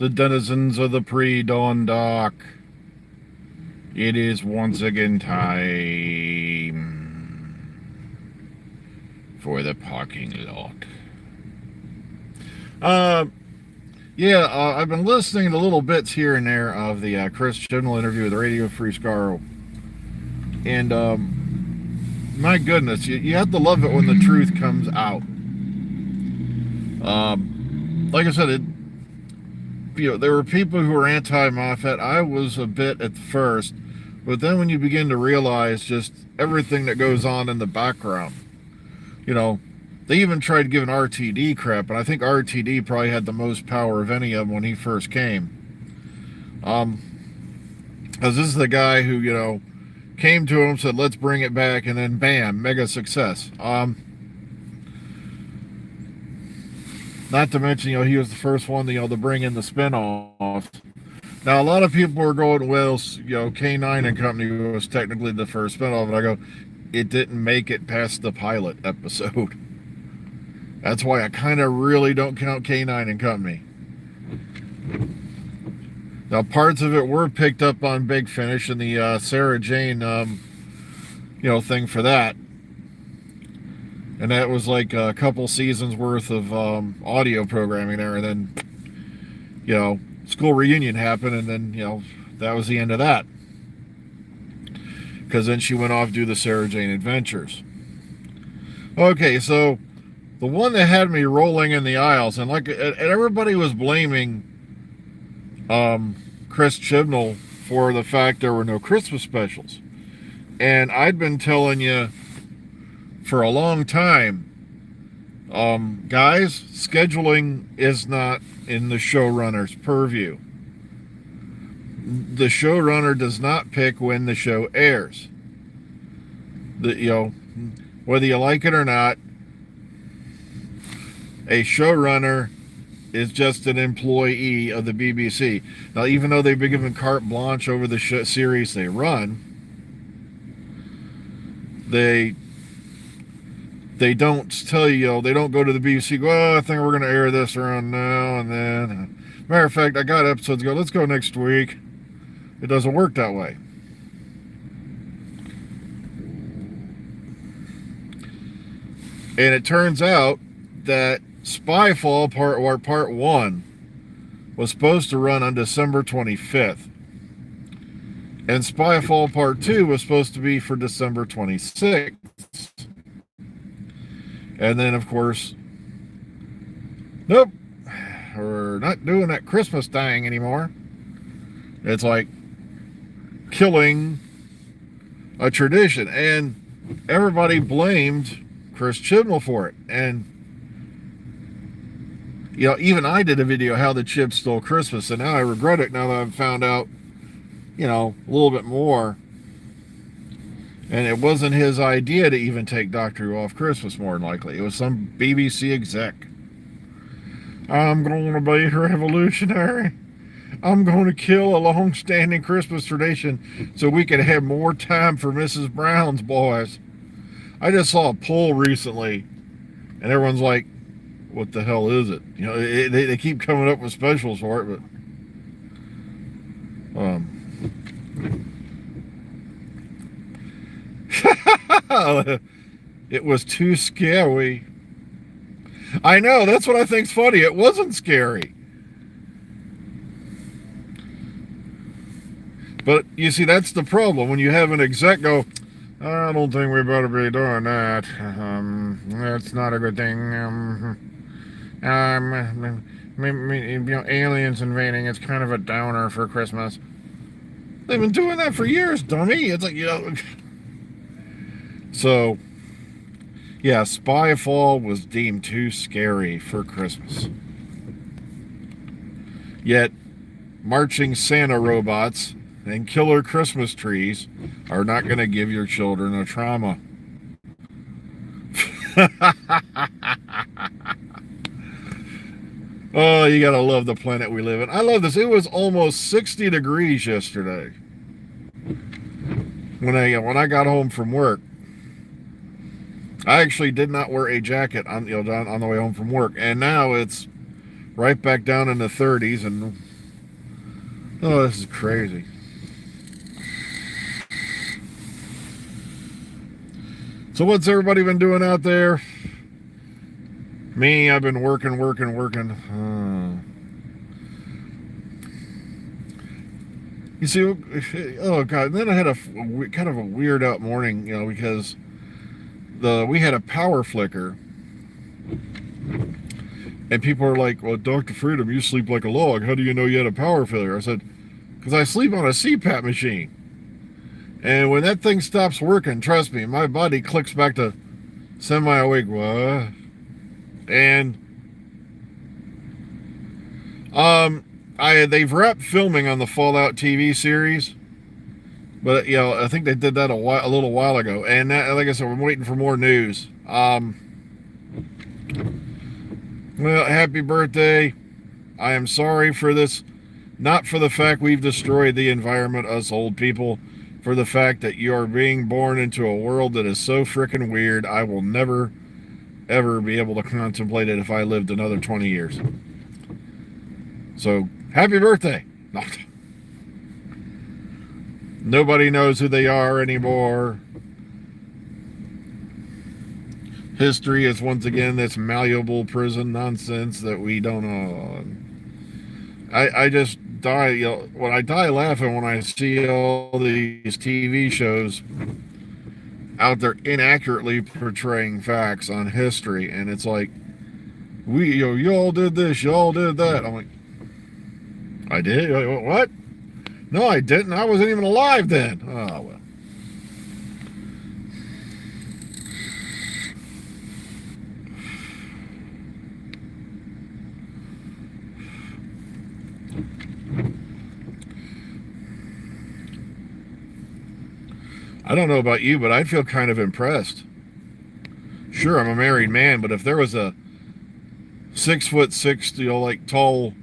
the denizens of the pre-dawn dark. It is once again time for the parking lot. I've been listening to little bits here and there of the Chris Chibnall interview with Radio Free Scarro. And my goodness, you have to love it when the truth comes out. Like I said, there were people who were anti-Moffat. I was a bit at first, but then when you begin to realize just everything that goes on in the background, they even tried giving RTD crap, and I think RTD probably had the most power of any of them when he first came. Because this is the guy who, came to him, said, let's bring it back, and then bam, mega success. Not to mention, he was the first one, to bring in the spinoffs. Now, a lot of people were going, well, K9 and Company was technically the first spinoff, and I go, it didn't make it past the pilot episode. That's why I kind of really don't count K9 and Company. Now, parts of it were picked up on Big Finish and the Sarah Jane, thing for that. And that was like a couple seasons worth of audio programming there. And then, school reunion happened. And then, that was the end of that. Because then she went off to do the Sarah Jane Adventures. Okay, so the one that had me rolling in the aisles, and everybody was blaming Chris Chibnall for the fact there were no Christmas specials. And I'd been telling you for a long time, guys, scheduling is not in the showrunner's purview. The showrunner does not pick when the show airs. Whether you like it or not, a showrunner is just an employee of the BBC. Now, even though they've been given carte blanche over the series they run, they don't tell you, they don't go to the BBC, I think we're going to air this around now and then. Matter of fact, I got episodes go, let's go next week. It doesn't work that way. And it turns out that Spyfall Part 1 was supposed to run on December 25th. And Spyfall Part 2 was supposed to be for December 26th. And then, of course, nope, we're not doing that Christmas thing anymore. It's like killing a tradition. And everybody blamed Chris Chibnall for it. And, even I did a video, How the Chib Stole Christmas, and now I regret it now that I've found out, a little bit more. And it wasn't his idea to even take Doctor Who off Christmas, more than likely. It was some BBC exec. I'm going to be revolutionary. I'm going to kill a long-standing Christmas tradition so we can have more time for Mrs. Brown's boys. I just saw a poll recently, and everyone's like, what the hell is it? They keep coming up with specials for it, but it was too scary. I know, that's what I think's funny. It wasn't scary. But you see, that's the problem. When you have an exec go, I don't think we better be doing that. That's not a good thing. Aliens invading, it's kind of a downer for Christmas. They've been doing that for years, dummy. It's like, So, yeah, Spyfall was deemed too scary for Christmas. Yet, marching Santa robots and killer Christmas trees are not going to give your children a trauma. Oh, you gotta love the planet we live in. I love this. It was almost 60 degrees yesterday when I got home from work. I actually did not wear a jacket on the way home from work, and now it's right back down in the 30s, and oh, this is crazy. So what's everybody been doing out there? Me, I've been working. You see, oh God, and then I had a kind of a weird out morning, because we had a power flicker, and people are like, well, Dr. Freedom, you sleep like a log. How do you know you had a power failure? I said, because I sleep on a CPAP machine. And when that thing stops working, trust me, my body clicks back to semi-awake. What? And they've wrapped filming on the Fallout TV series, but I think they did that a little while ago. And that, like I said, we're waiting for more news. Well, happy birthday. I am sorry for this, not for the fact we've destroyed the environment, us old people, for the fact that you are being born into a world that is so freaking weird. I will never, ever be able to contemplate it if I lived another 20 years. So, happy birthday. Nobody knows who they are anymore. History is once again this malleable prison nonsense that we don't know. I just die, when I die laughing when I see all these TV shows out there inaccurately portraying facts on history, and it's like, y'all did this, y'all did that. I'm like, I did? What? No, I didn't. I wasn't even alive then. Oh, well. I don't know about you, but I'd feel kind of impressed. Sure, I'm a married man, but if there was a 6'6", like tall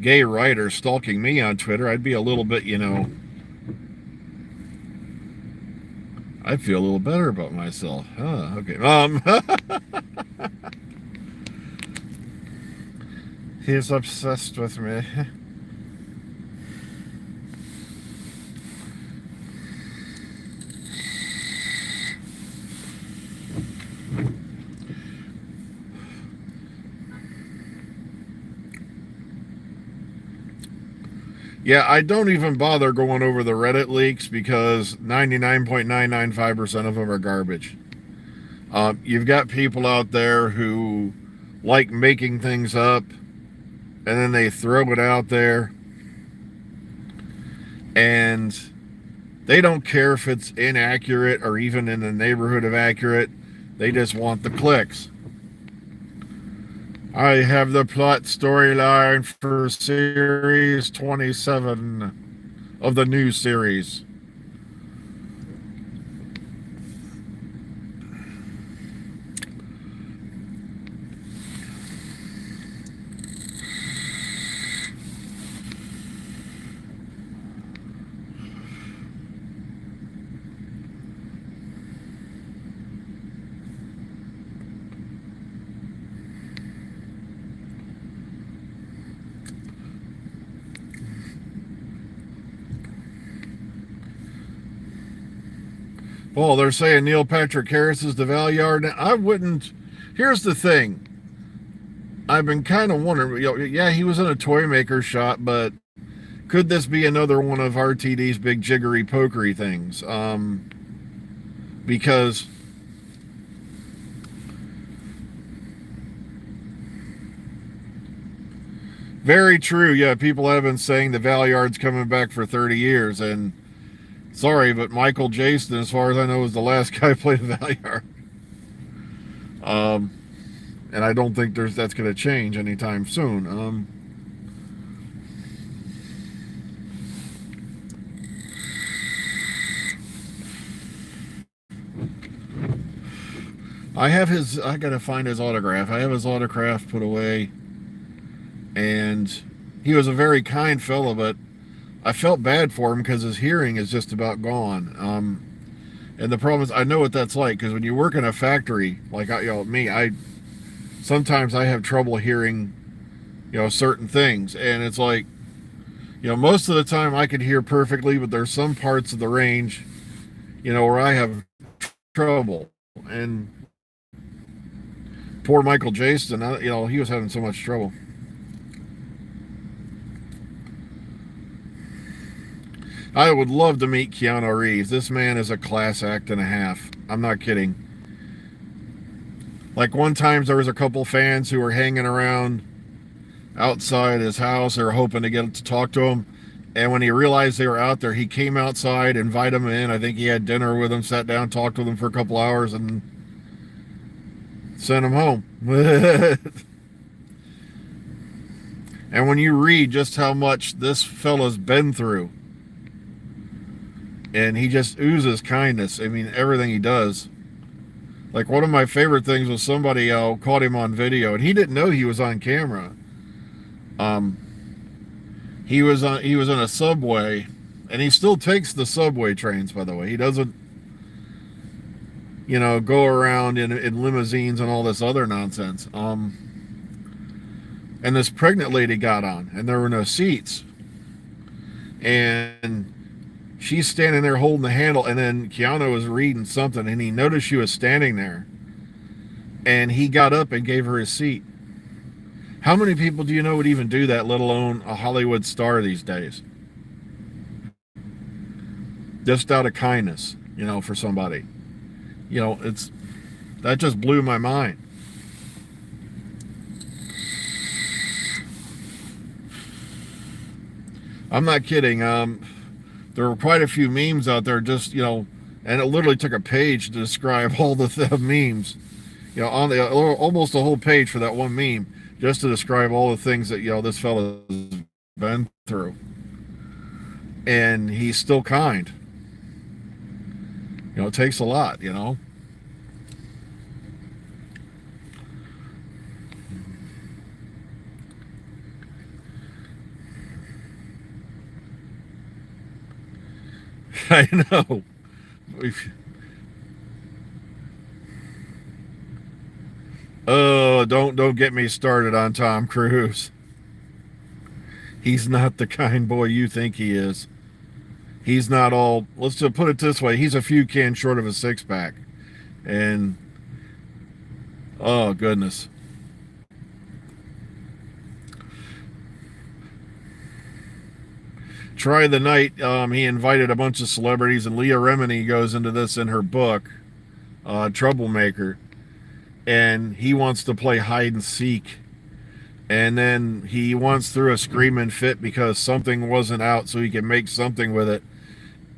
gay writer stalking me on Twitter, I'd be a little bit, I'd feel a little better about myself. Huh, okay. He's obsessed with me. Yeah, I don't even bother going over the Reddit leaks because 99.995% of them are garbage. You've got people out there who like making things up, and then they throw it out there, and they don't care if it's inaccurate or even in the neighborhood of accurate. They just want the clicks. I have the plot storyline for series 27 of the new series. Well, they're saying Neil Patrick Harris is the Valyard. Now, I wouldn't. Here's the thing. I've been kind of wondering. Yeah, he was in a toy maker shop, but could this be another one of RTD's big jiggery pokery things? Because very true. Yeah, people have been saying the Valyard's coming back for 30 years, and sorry, but Michael Jason, as far as I know, was the last guy who played a Valyard. And I don't think that's going to change anytime soon. I got to find his autograph. I have his autograph put away. And he was a very kind fellow, but I felt bad for him because his hearing is just about gone. And the problem is, I know what that's like, because when you work in a factory, like sometimes I have trouble hearing certain things. And it's like, most of the time I could hear perfectly, but there's some parts of the range, where I have trouble. And poor Michael Jason, he was having so much trouble. I would love to meet Keanu Reeves. This man is a class act and a half. I'm not kidding. Like one time there was a couple fans who were hanging around outside his house. They were hoping to get to talk to him. And when he realized they were out there, he came outside, invited them in. I think he had dinner with them, sat down, talked with them for a couple hours, and sent them home. And when you read just how much this fella's been through, and he just oozes kindness. I mean, everything he does. Like one of my favorite things was somebody caught him on video, and he didn't know he was on camera. He was in a subway, and he still takes the subway trains, by the way. He doesn't, go around in limousines and all this other nonsense. And this pregnant lady got on, and there were no seats. And she's standing there holding the handle, and then Keanu was reading something, and he noticed she was standing there. And he got up and gave her his seat. How many people do you know would even do that, let alone a Hollywood star these days? Just out of kindness, for somebody. That just blew my mind. I'm not kidding. There were quite a few memes out there, just, and it literally took a page to describe all the memes, on almost a whole page for that one meme, just to describe all the things that, this fella has been through. And he's still kind. It takes a lot, I know. Oh, don't get me started on Tom Cruise. He's not the kind boy you think he is. He's not all, let's just put it this way, he's a few cans short of a six-pack. And, oh, goodness. Try the Night, he invited a bunch of celebrities, and Leah Remini goes into this in her book, Troublemaker, and he wants to play hide and seek, and then he once threw a screaming fit because something wasn't out so he could make something with it.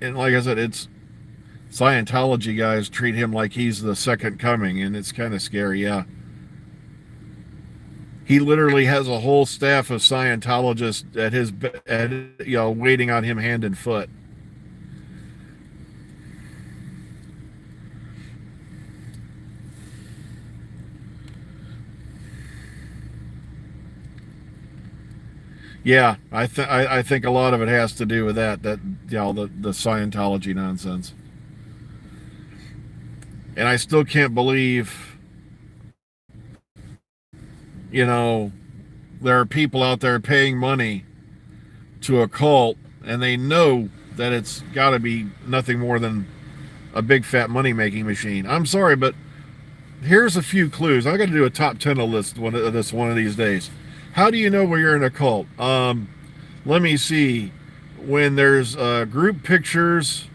And like I said, it's Scientology guys treat him like he's the second coming, and it's kind of scary. Yeah, he literally has a whole staff of Scientologists waiting on him hand and foot. Yeah, I think a lot of it has to do with that the Scientology nonsense. And I still can't believe, there are people out there paying money to a cult, and they know that it's got to be nothing more than a big fat money making machine. I'm sorry, but here's a few clues. I got to do a top 10 list one of these days. How do you know where you're in a cult? Let me see. When there's group pictures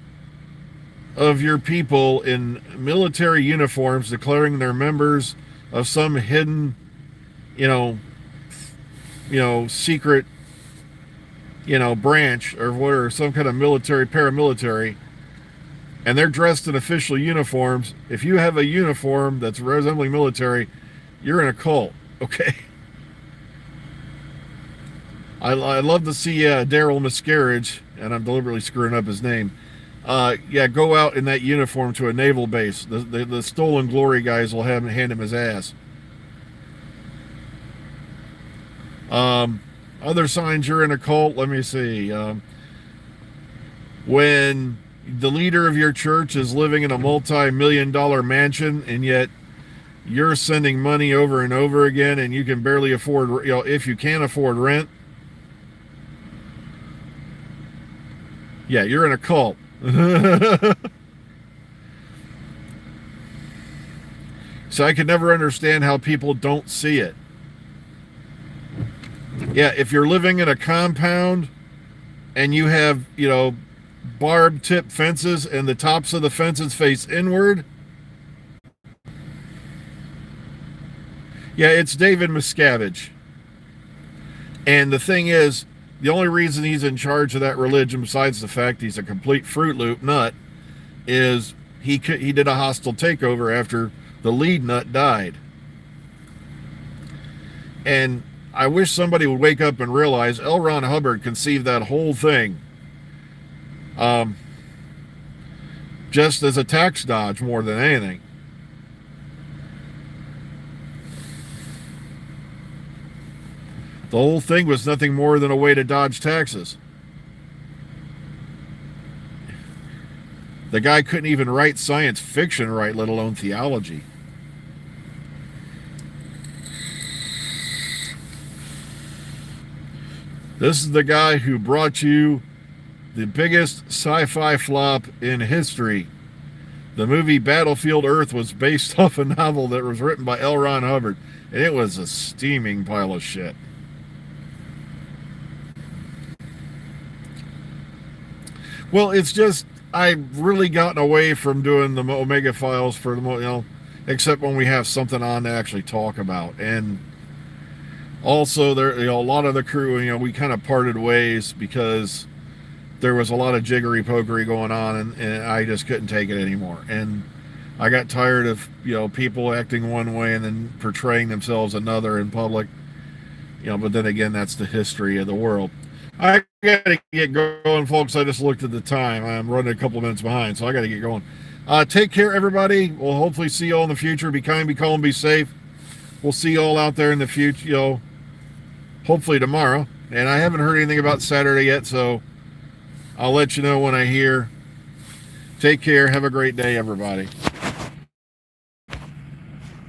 of your people in military uniforms declaring they're members of some hidden, secret, branch or some kind of military, paramilitary, and they're dressed in official uniforms. If you have a uniform that's resembling military, you're in a cult. Okay. I love to see Daryl Miscarriage, and I'm deliberately screwing up his name. Go out in that uniform to a naval base. The Stolen Glory guys will hand him his ass. Other signs you're in a cult, let me see. When the leader of your church is living in a multi-million-dollar mansion, and yet you're sending money over and over again, and you can barely afford, if you can't afford rent, yeah, you're in a cult. So I could never understand how people don't see it. Yeah, if you're living in a compound and you have, barbed tip fences and the tops of the fences face inward, yeah, it's David Miscavige. And the thing is, the only reason he's in charge of that religion, besides the fact he's a complete Fruit Loop nut, is he did a hostile takeover after the lead nut died. And I wish somebody would wake up and realize L. Ron Hubbard conceived that whole thing just as a tax dodge more than anything. The whole thing was nothing more than a way to dodge taxes. The guy couldn't even write science fiction right, let alone theology. This is the guy who brought you the biggest sci-fi flop in history. The movie Battlefield Earth was based off a novel that was written by L. Ron Hubbard, and it was a steaming pile of shit. Well, it's just, I've really gotten away from doing the Omega Files for the, except when we have something on to actually talk about. And also, there, a lot of the crew, we kind of parted ways because there was a lot of jiggery pokery going on, and I just couldn't take it anymore. And I got tired of, people acting one way and then portraying themselves another in public. But then again, that's the history of the world. I got to get going, folks. I just looked at the time. I'm running a couple minutes behind, so I got to get going. Take care, everybody. We'll hopefully see you all in the future. Be kind, be calm, be safe. We'll see you all out there in the future, hopefully tomorrow. And I haven't heard anything about Saturday yet, so I'll let you know when I hear. Take care. Have a great day, everybody.